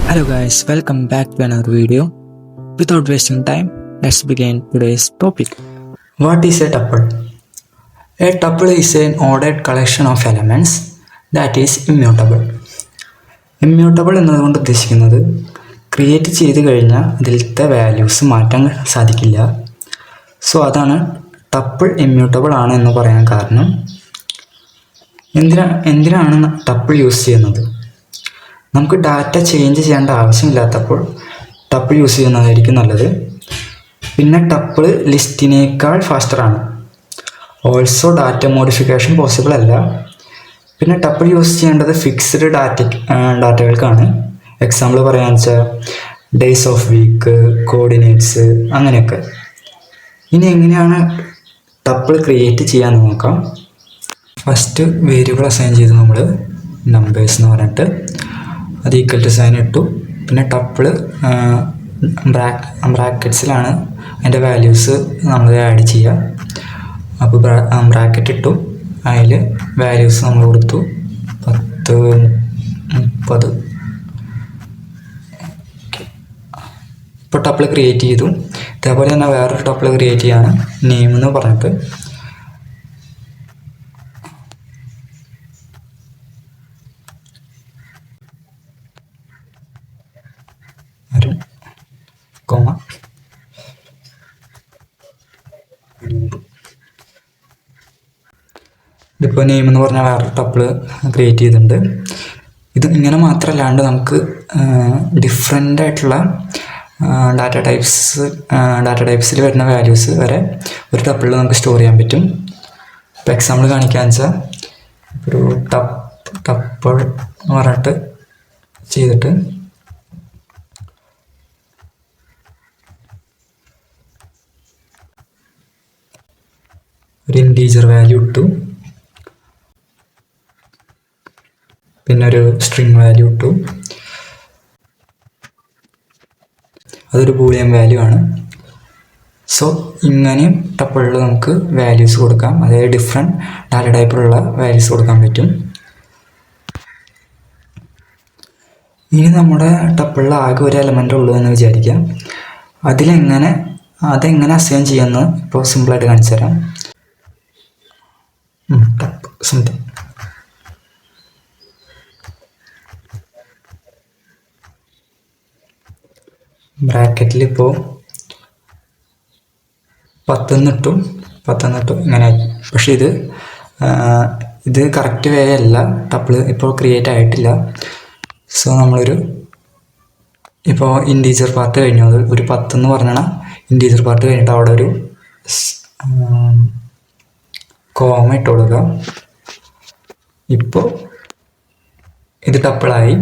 Hello guys, welcome back to another video. Without wasting time, let's begin today's topic. What is a tuple? A tuple is an ordered collection of elements that is immutable. Immutable എന്നതുകൊണ്ട് ഉദ്ദേശിക്കുന്നത് create ചെയ്ത് കഴിഞ്ഞാൽ അതിലത്തെ values മാറ്റാൻ സാധിക്കില്ല. So അതാണ് tuple immutable ആണ് എന്ന് പറയാൻ കാരണം. എന്തിനാണ് ടപ്പിൾ യൂസ് ചെയ്യുന്നത്? നമുക്ക് ഡാറ്റ ചേഞ്ച് ചെയ്യേണ്ട ആവശ്യമില്ലാത്തപ്പോൾ ടപ്പിൾ യൂസ് ചെയ്യുന്നതായിരിക്കും നല്ലത്. പിന്നെ ടപ്പിൾ ലിസ്റ്റിനേക്കാൾ ഫാസ്റ്ററാണ്. ഓൾസോ ഡാറ്റ മോഡിഫിക്കേഷൻ പോസിബിൾ അല്ല. പിന്നെ ടപ്പിൾ യൂസ് ചെയ്യേണ്ടത് ഫിക്സ്ഡ് ഡാറ്റകൾക്കാണ്. എക്സാമ്പിൾ പറയാന്ന് വെച്ചാൽ ഡേയ്സ് ഓഫ് വീക്ക്, കോർഡിനേറ്റ്സ്, അങ്ങനെയൊക്കെ. ഇനി എങ്ങനെയാണ് ടപ്പിൾ ക്രിയേറ്റ് ചെയ്യാമെന്ന് നോക്കാം. ഫസ്റ്റ് വേരിയബിൾ അസൈൻ ചെയ്ത് നമ്മൾ നമ്പേഴ്സ് എന്ന് പറഞ്ഞിട്ട് അത് ഈക്വൽ ടു സൈൻ ഇട്ടു. പിന്നെ ടപ്പിള് ബ്രാക്കറ്റ്സിലാണ് അതിൻ്റെ വാല്യൂസ് നമ്മൾ ആഡ് ചെയ്യുക. അപ്പോൾ ബ്രാക്കറ്റ് ഇട്ടു, അതിൽ വാല്യൂസ് നമ്മൾ കൊടുത്തു 10, 30. ഇപ്പോൾ ടപ്പിൾ ക്രിയേറ്റ് ചെയ്തു. ഇതേപോലെ തന്നെ വേറൊരു ടപ്പിൾ ക്രിയേറ്റ് ചെയ്യാണ് നെയിം എന്ന് പറഞ്ഞിട്ട്. കോമ ഇതിപ്പോൾ നെയിം എന്ന് പറഞ്ഞാൽ വേറൊരു ടപ്പിൾ ക്രിയേറ്റ് ചെയ്തിട്ടുണ്ട്. ഇത് ഇങ്ങനെ മാത്രമല്ലാണ്ട് നമുക്ക് ഡിഫറെൻ്റ് ആയിട്ടുള്ള ഡാറ്റ ടൈപ്സിൽ വരുന്ന വാല്യൂസ് വരെ ഒരു ടപ്പിളിൽ നമുക്ക് സ്റ്റോർ ചെയ്യാൻ പറ്റും. ഇപ്പോൾ എക്സാമ്പിൾ കാണിക്കാന്ന് വെച്ചാൽ ഒരു ടപ്പിൾ എന്ന് പറഞ്ഞിട്ട് ചെയ്തിട്ട് ഒരു ഇൻറ്റീജർ വാല്യൂ ഇട്ടു, പിന്നെ ഒരു സ്ട്രിങ് വാല്യൂ ഇട്ടു. അതൊരു ബൂളിയൻ വാല്യൂ ആണ്. സോ ഇങ്ങനെയും ടപ്പിളിൽ നമുക്ക് വാല്യൂസ് കൊടുക്കാം. അതായത് ഡിഫറെൻറ്റ് ഡാറ്റ ടൈപ്പിലുള്ള വാല്യൂസ് കൊടുക്കാൻ പറ്റും. ഇനി നമ്മുടെ ടപ്പിളിൽ ആകെ ഒരു എലമെൻ്റ് ഉള്ളൂ എന്ന് വിചാരിക്കാം. അതെങ്ങനെ അസൈൻ ചെയ്യാമെന്ന് ഇപ്പോൾ സിമ്പിളായിട്ട് കാണിച്ചു തരാം. സംതിങ് ബ്രാക്കറ്റിൽ ഇപ്പോൾ 10 ഇട്ടു ഇങ്ങനെ. പക്ഷെ ഇത് കറക്റ്റ് വേ അല്ല, ടപ്പിൾ ഇപ്പോൾ ക്രിയേറ്റ് ആയിട്ടില്ല. സോ ഇപ്പോൾ ഇൻറ്റീജർ പാർട്ട് കഴിഞ്ഞു. അത് ഒരു 10 എന്ന് പറഞ്ഞാൽ ഇൻറ്റീജർ പാർട്ട് കഴിഞ്ഞിട്ട് അവിടെ ഒരു കോമ ഇട്ട് കൊടുക്കുക. ഇപ്പോൾ ഇത് ടപ്പിളായി.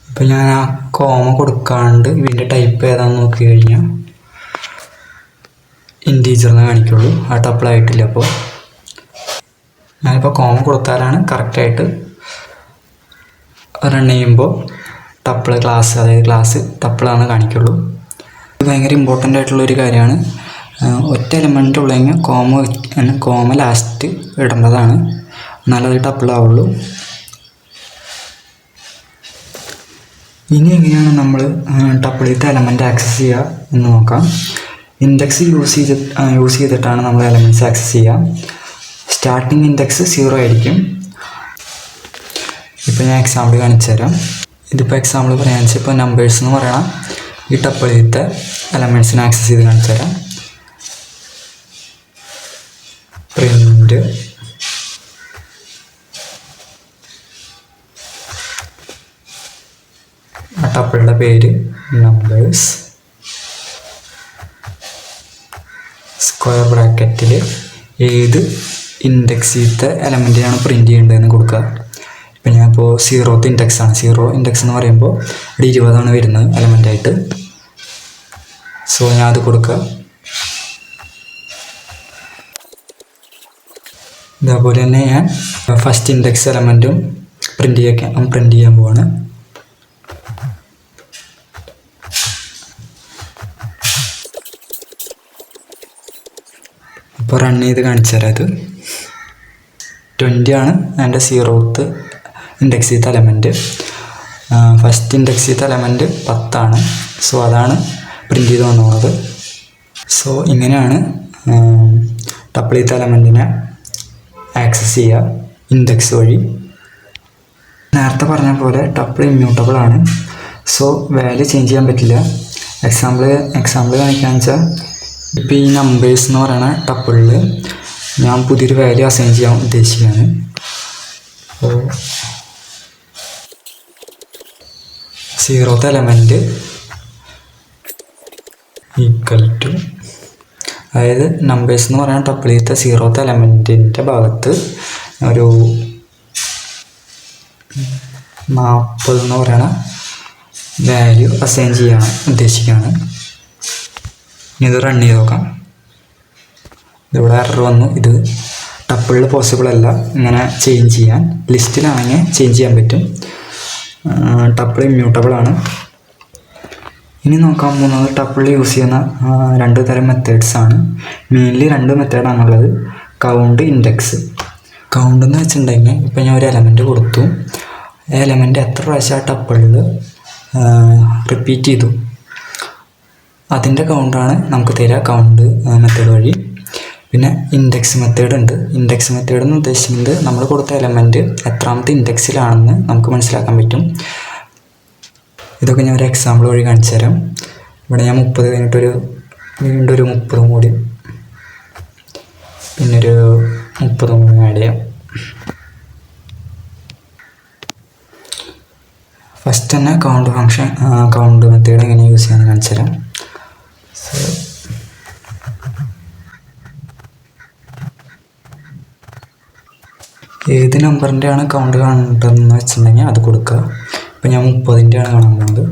ഇപ്പം ഞാൻ ആ കോമ കൊടുക്കാണ്ട് ഇതിൻ്റെ ടൈപ്പ് ഏതാണെന്ന് നോക്കി കഴിഞ്ഞാൽ ഇൻറ്റീജറിനെ കാണിക്കുള്ളൂ, ആ ടപ്പിളായിട്ടില്ല. അപ്പോൾ ഞാനിപ്പോൾ കോമ കൊടുത്താലാണ് കറക്റ്റായിട്ട് റൺ ചെയ്യുമ്പോൾ ടപ്പിൾ ക്ലാസ് ടപ്പിളാണ് കാണിക്കുള്ളൂ. ഇത് ഭയങ്കര ഇമ്പോർട്ടൻ്റ് ആയിട്ടുള്ളൊരു കാര്യമാണ്. ഒറ്റ എലമെൻ്റ് ഉള്ളെങ്കിൽ കോമ ലാസ്റ്റ് ഇടേണ്ടതാണ്, എന്നാലത് ടപ്പിളാവുള്ളൂ. ഇനി എങ്ങനെയാണ് നമ്മൾ ടപ്പിളിലത്തെ എലമെൻ്റ് ആക്സസ് ചെയ്യുക എന്ന് നോക്കാം. ഇൻഡെക്സ് യൂസ് ചെയ്തിട്ടാണ് നമ്മൾ എലമെൻറ്റ്സ് ആക്സസ് ചെയ്യുക. സ്റ്റാർട്ടിങ് ഇൻഡെക്സ് 0 ആയിരിക്കും. ഇപ്പോൾ ഞാൻ എക്സാമ്പിൾ കാണിച്ചു തരാം. ഇതിപ്പോൾ എക്സാമ്പിൾ പറയാന്ന് വെച്ചാൽ ഇപ്പോൾ നമ്പേഴ്സ് എന്ന് പറയണം ഈ ടപ്പിളിലത്തെ എലമെൻറ്റ്സിനെ ആക്സസ് ചെയ്ത് കാണിച്ചു തരാം. പ്രിൻ്റ് ആ ടപ്പിളുടെ പേര് നമ്പേഴ്സ്, സ്ക്വയർ ബ്രാക്കറ്റിൽ ഏത് ഇൻഡെക്സിലത്തെ എലമെൻറ്റിനാണ് പ്രിൻ്റ് ചെയ്യേണ്ടതെന്ന് കൊടുക്കുക. ഇപ്പം ഞാനിപ്പോൾ 0th ഇൻഡെക്സ് ആണ്. 0 ഇൻഡെക്സ് എന്ന് പറയുമ്പോൾ ഇവിടെ 20 വരുന്നത് എലമെൻ്റായിട്ട്. സോ ഞാൻ അത് കൊടുക്കുക. ഇതേപോലെ തന്നെ ഞാൻ ഫസ്റ്റ് ഇൻഡെക്സ് എലമെൻറ്റും പ്രിൻ്റ് ചെയ്യാൻ പോവാണ്. ഇപ്പോൾ റൺ ചെയ്ത് കാണിച്ചു തരാം. ഇത് 20 ആണ് എൻ്റെ 0th ഇൻഡെക്സ് ചെയ്ത എലമെൻറ്റ്. ഫസ്റ്റ് ഇൻഡെക്സ് ചെയ്ത എലമെൻറ്റ് 10 ആണ്. സോ അതാണ് പ്രിൻ്റ് ചെയ്ത് വന്നത്. സോ ഇങ്ങനെയാണ് ടപ്പിൾ ചെയ്ത എലമെൻറ്റിനെ ആക്സസ് ചെയ്യുക ഇൻഡെക്സ് വഴി. നേരത്തെ പറഞ്ഞ പോലെ ടപ്പിൾ ഇമ്മ്യൂട്ടബിൾ ആണ്. സോ വാല്യൂ ചേഞ്ച് ചെയ്യാൻ പറ്റില്ല. എക്സാമ്പിൾ കാണിക്കാന്ന് വെച്ചാൽ ഇപ്പോൾ ഈ നമ്പേഴ്സ് എന്ന് പറയുന്ന ടപ്പിളിൽ ഞാൻ പുതിയൊരു വാല്യൂ അസൈൻ ചെയ്യാൻ ഉദ്ദേശിക്കുകയാണ്. അപ്പോൾ 0th എലമെൻറ്റ് ഈക്വൽ ടു, അതായത് നമ്പേഴ്സ് എന്ന് പറയുന്ന ടപ്പിളിലത്തെ 0th എലമെൻറ്റിൻ്റെ ഭാഗത്ത് ഒരു 40 എന്ന് പറയുന്ന വാല്യൂ അസൈൻ ചെയ്യാൻ ഉദ്ദേശിക്കുകയാണ്. ഇനി ഇത് റൺ ചെയ്ത് നോക്കാം. ഇവിടെ എറർ വന്നു. ഇത് ടപ്പിളിൽ പോസിബിൾ അല്ല ഇങ്ങനെ ചേഞ്ച് ചെയ്യാൻ. ലിസ്റ്റിലാണെങ്കിൽ ചേഞ്ച് ചെയ്യാൻ പറ്റും. ടപ്പിൾ ഇമ്മ്യൂട്ടബിൾ ആണ്. ഇനി നോക്കാൻ പോകുന്നത് ടപ്പിളിൽ യൂസ് ചെയ്യുന്ന 2 തരം മെത്തേഡ്സ് ആണ്. മെയിൻലി 2 മെത്തേഡാണുള്ളത്, കൗണ്ട്, ഇൻഡെക്സ്. കൗണ്ട് എന്ന് വെച്ചിട്ടുണ്ടെങ്കിൽ ഇപ്പോൾ ഞാൻ ഒരു എലമെൻറ്റ് കൊടുത്തു. ആ എലമെൻറ്റ് എത്ര പ്രാവശ്യം ആ ടപ്പിളിൽ റിപ്പീറ്റ് ചെയ്തു അതിൻ്റെ കൗണ്ടാണ് നമുക്ക് തരിക കൗണ്ട് മെത്തേഡ് വഴി. പിന്നെ ഇൻഡെക്സ് മെത്തേഡ് ഉണ്ട്. ഇൻഡെക്സ് മെത്തേഡ് എന്ന് ഉദ്ദേശിക്കുന്നത് നമ്മൾ കൊടുത്ത എലമെൻറ്റ് എത്രാമത്തെ ഇൻഡെക്സിലാണെന്ന് നമുക്ക് മനസ്സിലാക്കാൻ പറ്റും. ഇതൊക്കെ ഞാൻ ഒരു എക്സാമ്പിൾ വഴി കാണിച്ചു തരാം. ഇവിടെ ഞാൻ 30 കഴിഞ്ഞിട്ടൊരു വീണ്ടും ഒരു 30 കൂടി, പിന്നൊരു 30 കൂടി ആഡ് ചെയ്യാം. ഫസ്റ്റ് തന്നെ കൗണ്ട് മെത്തേഡ് എങ്ങനെ യൂസ് ചെയ്യാമെന്ന് കാണിച്ചു തരാം. സോ ഏത് നമ്പറിൻ്റെയാണ് കൗണ്ട് കാണേണ്ടതെന്ന് വെച്ചിട്ടുണ്ടെങ്കിൽ അത് കൊടുക്കുക. ഇപ്പം ഞാൻ 30ൻ്റെയാണ് കാണാൻ പോകുന്നത്.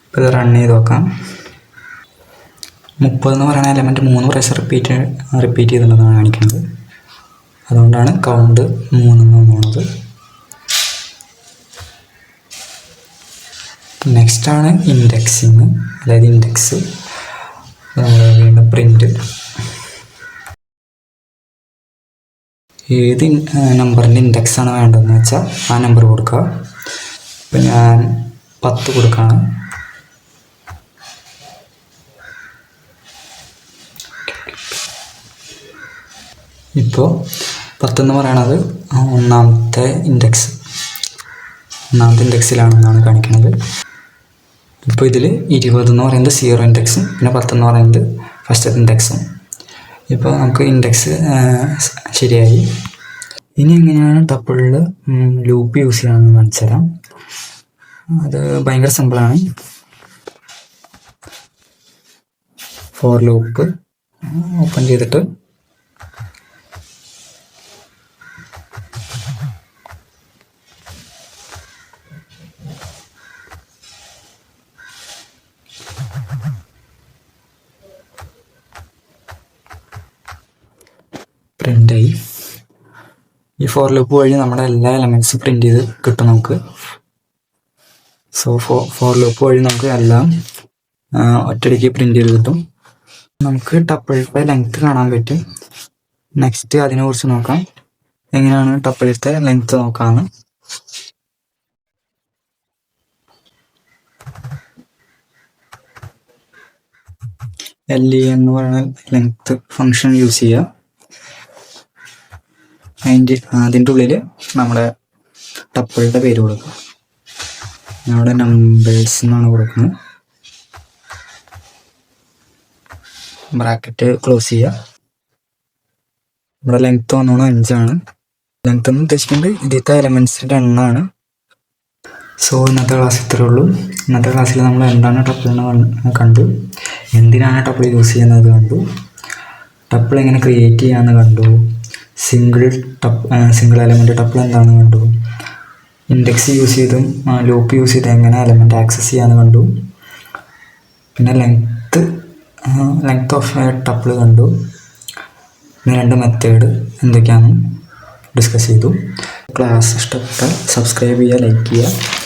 ഇപ്പോൾ ഇത് റൺ ചെയ്ത് നോക്കാം. 30 എന്ന് പറയുന്ന എലമെൻറ്റ് 3 പ്രാവശ്യം റിപ്പീറ്റ് ചെയ്തിട്ടുണ്ടെന്നാണ് കാണിക്കുന്നത്. അതുകൊണ്ടാണ് കൗണ്ട് 3 എന്ന് തോന്നുന്നത്. നെക്സ്റ്റാണ് ഇൻഡെക്സിങ്, അതായത് ഇൻഡെക്സ്. വീണ്ടും പ്രിൻ്റ് ഏത് നമ്പറിൻ്റെ ഇൻഡെക്സാണ് വേണ്ടതെന്ന് വെച്ചാൽ ആ നമ്പർ കൊടുക്കുക. ഇപ്പം ഞാൻ 10 കൊടുക്കുകയാണ്. ഇപ്പോൾ 10 എന്ന് പറയണത് ഒന്നാമത്തെ ഇൻഡെക്സിലാണെന്നാണ് കാണിക്കുന്നത്. ഇപ്പോൾ ഇതിൽ 20 എന്ന് പറയുന്നത് 0 ഇൻഡെക്സും പിന്നെ 10 എന്ന് പറയുന്നത് ഫസ്റ്റത്തെ ഇൻഡെക്സും. ഇപ്പോൾ നമുക്ക് ഇൻഡെക്സ് ശരിയായി. ഇനി എങ്ങനെയാണ് ടപ്പിളിൽ ലൂപ്പ് യൂസ് ചെയ്യാമെന്ന് കാണിച്ചു തരാം. അത് ഭയങ്കര സിമ്പിളാണ്. ഫോർ ലൂപ്പ് ഓപ്പൺ ചെയ്തിട്ട് പ്രിൻ്റായി. ഈ ഫോർ ലൂപ്പ് വഴി നമ്മുടെ എല്ലാ എലമെൻറ്റ്സും പ്രിൻ്റ് ചെയ്ത് കിട്ടും നമുക്ക്. സോ ഫോർ ലൂപ്പ് വഴി നമുക്ക് എല്ലാം ഒറ്റയടിക്ക് പ്രിൻ്റ് ചെയ്ത് കിട്ടും. നമുക്ക് ടപ്പിളിൻ്റെ ലെങ്ത് കാണാൻ പറ്റും. നെക്സ്റ്റ് അതിനെക്കുറിച്ച് നോക്കാം. എങ്ങനെയാണ് ടപ്പിളിൻ്റെ ലെങ്ത് നോക്കാമെന്ന്. LE എന്ന് പറയുന്ന ലെങ്ത് ഫങ്ഷൻ യൂസ് ചെയ്യുക. അതിൻ്റെ ഉള്ളിൽ നമ്മുടെ ടപ്പിളിൻ്റെ പേര് കൊടുക്കുക. അവിടെ നമ്പേഴ്സ് എന്നാണ് കൊടുക്കുന്നത്. ബ്രാക്കറ്റ് ക്ലോസ് ചെയ്യുക. ഇവിടെ ലെങ്ത് വന്നോണം 5 ആണ്. ലെങ്ത് എന്ന് ഉദ്ദേശിക്കുന്നത് ഇതിലത്തെ എലമെൻറ്റ്സിൻ്റെ എണ്ണമാണ്. സോ ഇന്നത്തെ ക്ലാസ് ഇത്രയേ ഉള്ളൂ. ഇന്നത്തെ ക്ലാസ്സിൽ നമ്മൾ എന്താണ് ടപ്പിളിനെ കണ്ടു, എന്തിനാണ് ടപ്പിൾ യൂസ് ചെയ്യുന്നത് കണ്ടു, ടപ്പിൾ എങ്ങനെ ക്രിയേറ്റ് ചെയ്യാമെന്ന് കണ്ടു, സിംഗിൾ എലമെൻറ്റ് ടപ്പിൾ എന്താണെന്ന് കണ്ടു, ഇൻഡെക്സ് യൂസ് ചെയ്തും ലൂപ്പ് യൂസ് ചെയ്തും എങ്ങനെ എലമെൻറ്റ് ആക്സസ് ചെയ്യാമെന്ന് കണ്ടു, പിന്നെ ലെങ്ത് ഓഫ് ടപ്പിൾ കണ്ടു, പിന്നെ 2 മെത്തേഡ് എന്തൊക്കെയാണെന്ന് ഡിസ്കസ് ചെയ്തു. ക്ലാസ് ഇഷ്ടപ്പെട്ടാൽ സബ്സ്ക്രൈബ് ചെയ്യുക, ലൈക്ക് ചെയ്യുക.